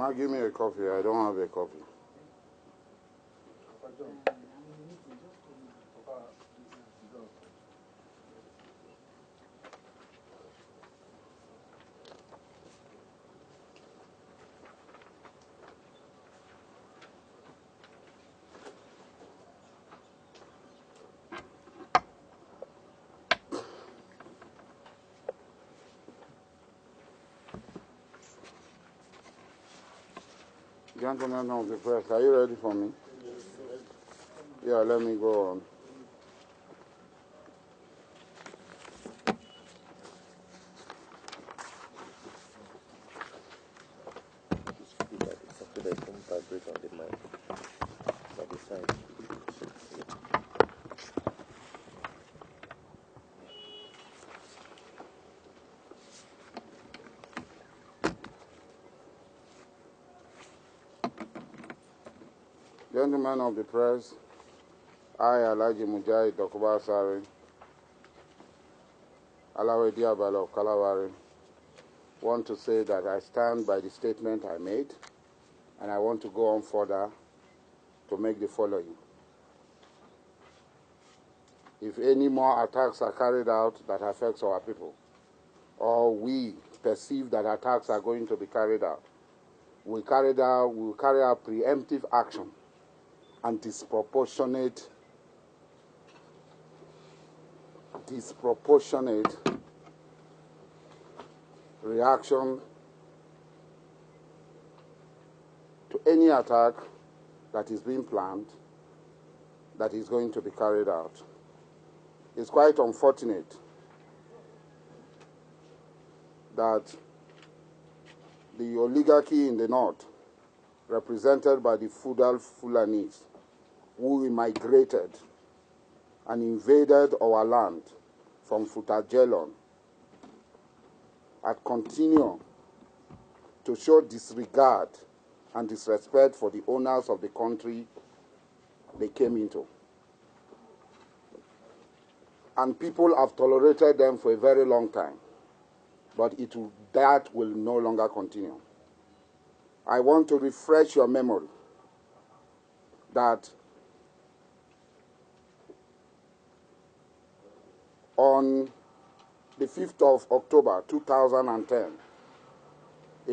Mama, give me a coffee. I don't have a coffee. Gentlemen of the press, are you ready for me? Yeah, let me go on. Gentlemen of the press, I, Alhaji Mujahid Dokubo Asari, Alawedi Abala of Kalawari, want to say that I stand by the statement I made, and I want to go on further to make the following. If any more attacks are carried out that affects our people, or we perceive that attacks are going to be carried out, we will carry out preemptive action and disproportionate reaction to any attack that is being planned that is going to be carried out. It's quite unfortunate that the oligarchy in the north, represented by the feudal Fulanis, who immigrated and invaded our land from Futajelon, had continued to show disregard and disrespect for the owners of the country they came into. And people have tolerated them for a very long time, but that will no longer continue. I want to refresh your memory that on the 5th of October 2010,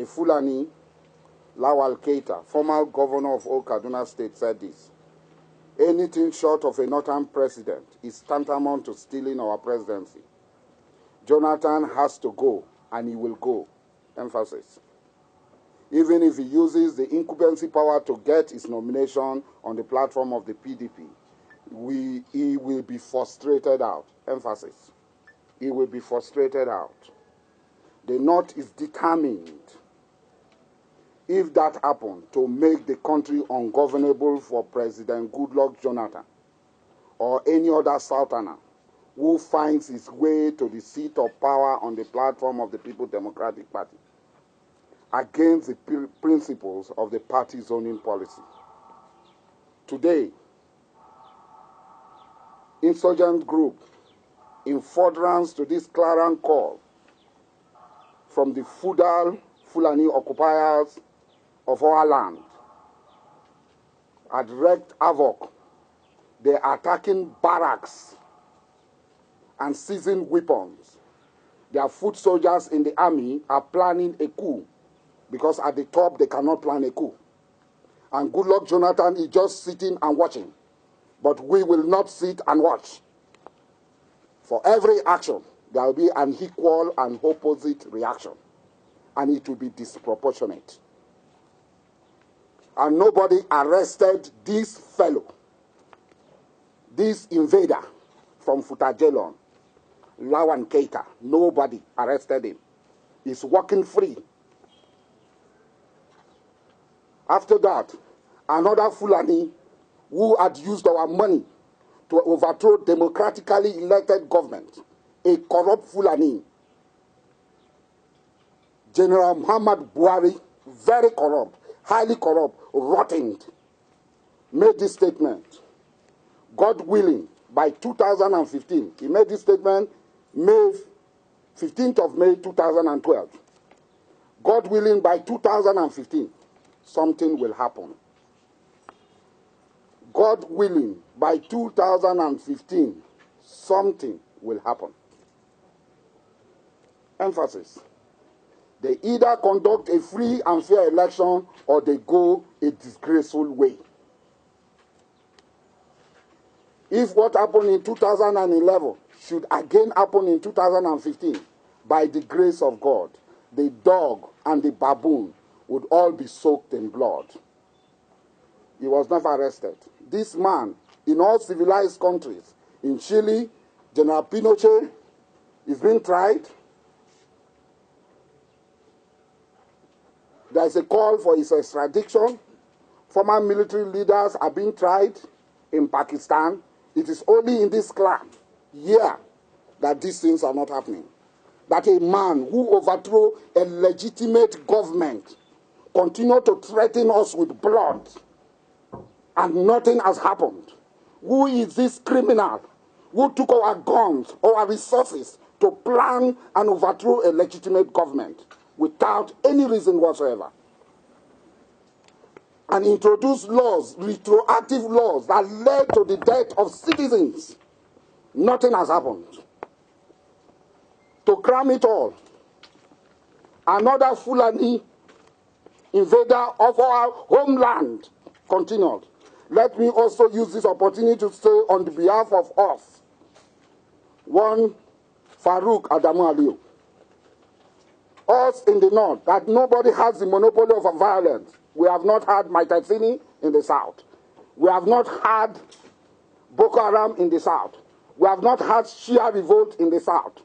a Fulani, Lawal Keita, former governor of Old Kaduna State, said this: anything short of a northern president is tantamount to stealing our presidency. Jonathan has to go, and he will go. Emphasis. Even if he uses the incumbency power to get his nomination on the platform of the PDP, he will be frustrated out. Emphasis. He will be frustrated out. The North is determined, if that happens, to make the country ungovernable for President Goodluck Jonathan or any other Southerner who finds his way to the seat of power on the platform of the People's Democratic Party, against the principles of the party zoning policy. Today, insurgent group, in furtherance to this clarion call from the feudal Fulani occupiers of our land, had wreaked havoc. They are attacking barracks and seizing weapons. Their foot soldiers in the army are planning a coup, because at the top they cannot plan a coup. And Goodluck Jonathan is just sitting and watching. But we will not sit and watch. For every action, there will be an equal and opposite reaction. And it will be disproportionate. And nobody arrested this fellow, this invader from Futajelon, Lawan Keita. Nobody arrested him. He's walking free. After that, another Fulani who had used our money to overthrow democratically elected government, a corrupt Fulani, General Muhammad Buhari, very corrupt, highly corrupt, rotten, made this statement. God willing, by 2015, he made this statement 15th of May 2012. God willing, by 2015, something will happen. God willing, by 2015, something will happen. Emphasis. They either conduct a free and fair election or they go a disgraceful way. If what happened in 2011 should again happen in 2015, by the grace of God, the dog and the baboon would all be soaked in blood. He was never arrested. This man, in all civilized countries, in Chile, General Pinochet is being tried. There is a call for his extradition. Former military leaders are being tried in Pakistan. It is only in this clan here that these things are not happening. That a man who overthrew a legitimate government continued to threaten us with blood and nothing has happened. Who is this criminal who took our guns, our resources to plan and overthrow a legitimate government without any reason whatsoever? And introduced laws, retroactive laws that led to the death of citizens. Nothing has happened. To cram it all, another Fulani invader of our homeland continued. Let me also use this opportunity to say on the behalf of us, one Farouk Adamu Aliyu, us in the north, that nobody has the monopoly of violence. We have not had Maitazini in the south. We have not had Boko Haram in the south. We have not had Shia revolt in the south.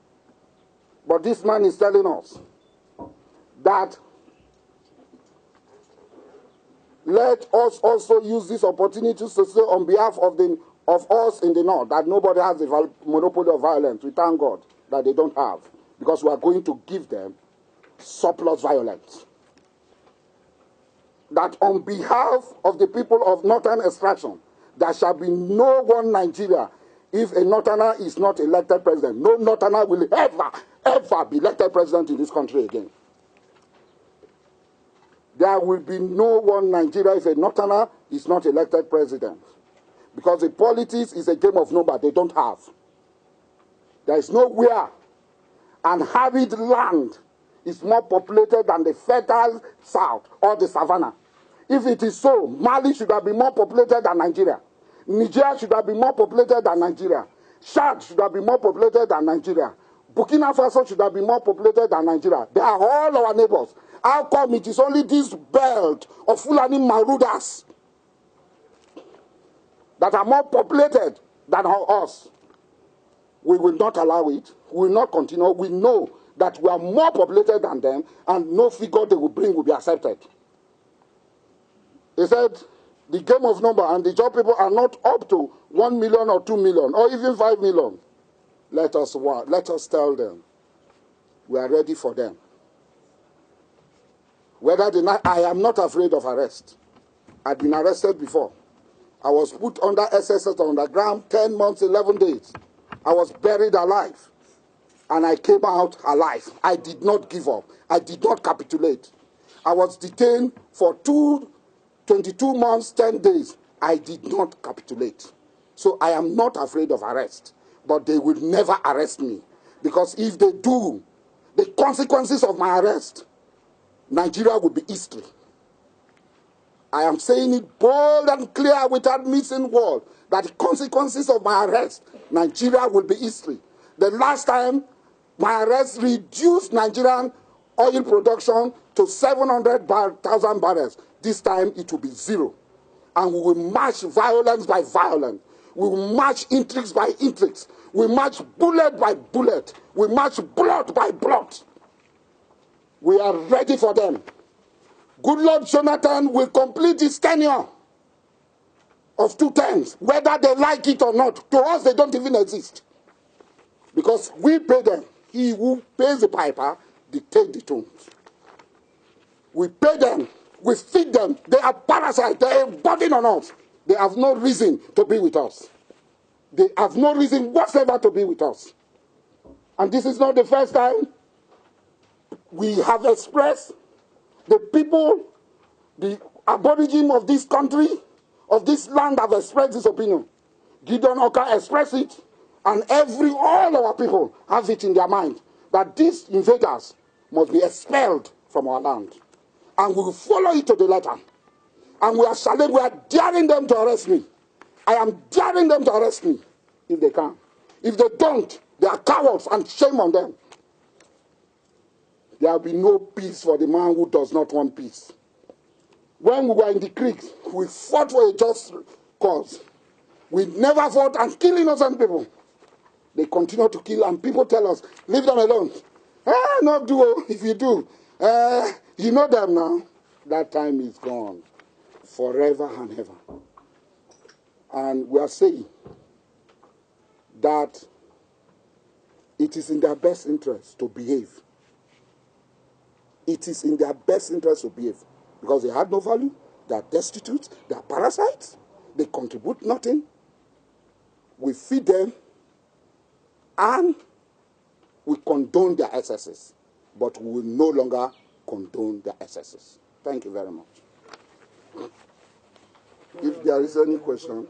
But this man is telling us that let us also use this opportunity to say on behalf of us in the north that nobody has the monopoly of violence. We thank God that they don't have, because we are going to give them surplus violence. That on behalf of the people of northern extraction, there shall be no one Nigeria if a northerner is not elected president. No northerner will ever be elected president in this country again. There will be no one Nigeria if a northerner is not elected president. Because the politics is a game of number they don't have. There is nowhere an arid land is more populated than the fertile south or the savannah. If it is so, Mali should have been more populated than Nigeria. Niger should have been more populated than Nigeria. Chad should have been more populated than Nigeria. Burkina Faso should have been more populated than Nigeria. They are all our neighbors. How come it is only this belt of Fulani Marudas that are more populated than us? We will not allow it. We will not continue. We know that we are more populated than them, and no figure they will bring will be accepted. He said, the game of number and the job people are not up to 1 million or 2 million or even 5 million. Let us tell them we are ready for them. I am not afraid of arrest. I've been arrested before. I was put under SSS underground 10 months, 11 days. I was buried alive. And I came out alive. I did not give up. I did not capitulate. I was detained for 22 months, 10 days. I did not capitulate. So I am not afraid of arrest. But they will never arrest me. Because if they do, the consequences of my arrest, Nigeria will be history. I am saying it bold and clear without missing word, that the consequences of my arrest, Nigeria will be history. The last time my arrest reduced Nigerian oil production to 700,000 barrels. This time it will be zero. And we will match violence by violence. We will match intrigues by intrigues. We match bullet by bullet. We match blood by blood. We are ready for them. Good Lord Jonathan will complete his tenure of 2 terms, whether they like it or not. To us, they don't even exist. Because we pay them. He who pays the piper dictates the tunes. We pay them. We feed them. They are parasites. They are a burden on us. They have no reason to be with us. They have no reason whatsoever to be with us. And this is not the first time we have expressed the people, the aborigine of this country, of this land, have expressed this opinion. Gideon Oka expressed it, and all our people have it in their mind that these invaders must be expelled from our land. And we will follow it to the letter. And we are daring them to arrest me. I am daring them to arrest me if they can. If they don't, they are cowards, and shame on them. There will be no peace for the man who does not want peace. When we were in the creek, we fought for a just cause. We never fought and kill innocent people. They continue to kill, and people tell us, leave them alone. No do. If you do, you know them now. That time is gone forever and ever. And we are saying that it is in their best interest to behave. It is in their best interest to behave. Because they have no value, they are destitute, they are parasites, they contribute nothing. We feed them and we condone their excesses. But we will no longer condone their excesses. Thank you very much. If there is any question.